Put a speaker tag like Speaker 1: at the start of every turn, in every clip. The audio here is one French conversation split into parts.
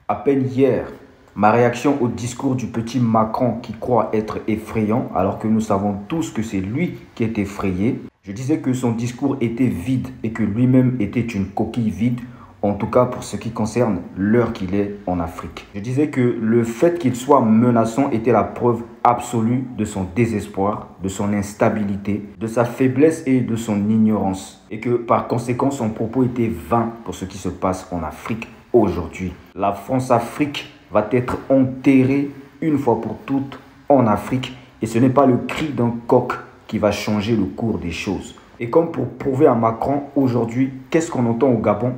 Speaker 1: À peine hier, ma réaction au discours du petit Macron qui croit être effrayant alors que nous savons tous que c'est lui qui est effrayé. Je disais que son discours était vide et que lui-même était une coquille vide, en tout cas pour ce qui concerne l'heure qu'il est en Afrique. Je disais que le fait qu'il soit menaçant était la preuve absolue de son désespoir, de son instabilité, de sa faiblesse et de son ignorance. Et que par conséquent, son propos était vain pour ce qui se passe en Afrique aujourd'hui. La France-Afrique va être enterrée une fois pour toutes en Afrique et ce n'est pas le cri d'un coq qui va changer le cours des choses. Et comme pour prouver à Macron aujourd'hui, qu'est-ce qu'on entend au Gabon?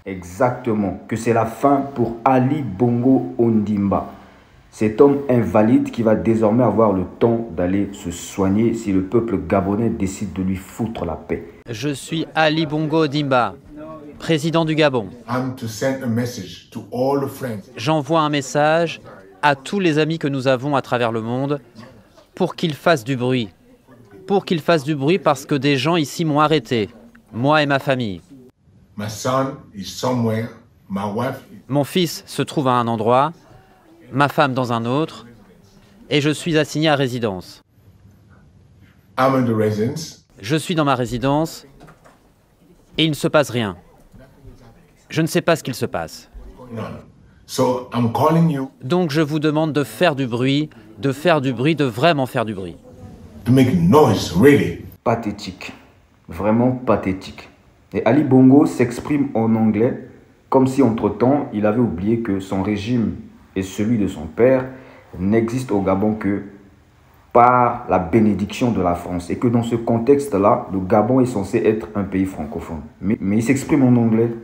Speaker 1: Exactement, que c'est la fin pour Ali Bongo Ondimba. Cet homme invalide qui va désormais avoir le temps d'aller se soigner si le peuple gabonais décide de lui foutre la paix.
Speaker 2: Je suis Ali Bongo Ondimba, président du Gabon. J'envoie un message à tous les amis que nous avons à travers le monde pour qu'ils fassent du bruit. Pour qu'ils fassent du bruit parce que des gens ici m'ont arrêté, moi et ma famille. Mon fils se trouve à un endroit, ma femme dans un autre, et je suis assigné à résidence. Je suis dans ma résidence et il ne se passe rien. Je ne sais pas ce qu'il se passe. Donc je vous demande de faire du bruit, de vraiment faire du bruit.
Speaker 1: Pathétique, vraiment pathétique. Et Ali Bongo s'exprime en anglais comme si entre-temps il avait oublié que son régime et celui de son père n'existent au Gabon que par la bénédiction de la France. Et que dans ce contexte-là, le Gabon est censé être un pays francophone. Mais il s'exprime en anglais,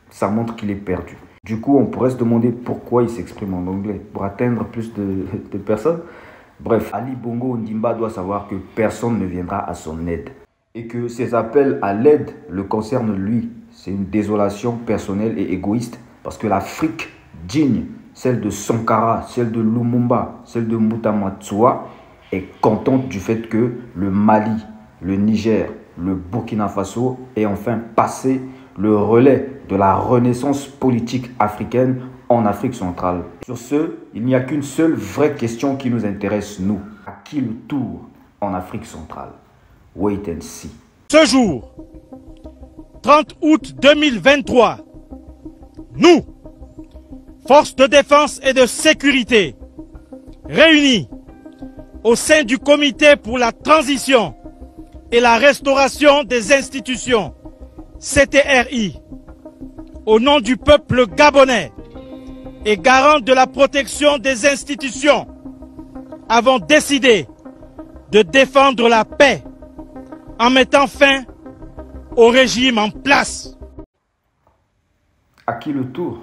Speaker 1: ça montre qu'il est perdu. Du coup, on pourrait se demander pourquoi il s'exprime en anglais, pour atteindre plus de personnes. Bref, Ali Bongo Ondimba doit savoir que personne ne viendra à son aide. Et que ses appels à l'aide le concernent lui. C'est une désolation personnelle et égoïste parce que l'Afrique digne, celle de Sankara, celle de Lumumba, celle de Mutamatsua, est contente du fait que le Mali, le Niger, le Burkina Faso aient enfin passé le relais de la renaissance politique africaine en Afrique centrale. Sur ce, il n'y a qu'une seule vraie question qui nous intéresse, nous. À qui le tour en Afrique centrale? Wait and see.
Speaker 3: Ce jour, 30 août 2023, nous, forces de défense et de sécurité, réunis au sein du comité pour la transition et la restauration des institutions, CTRI, au nom du peuple gabonais et garant de la protection des institutions, avons décidé de défendre la paix en mettant fin au régime en place.
Speaker 1: À qui le tour?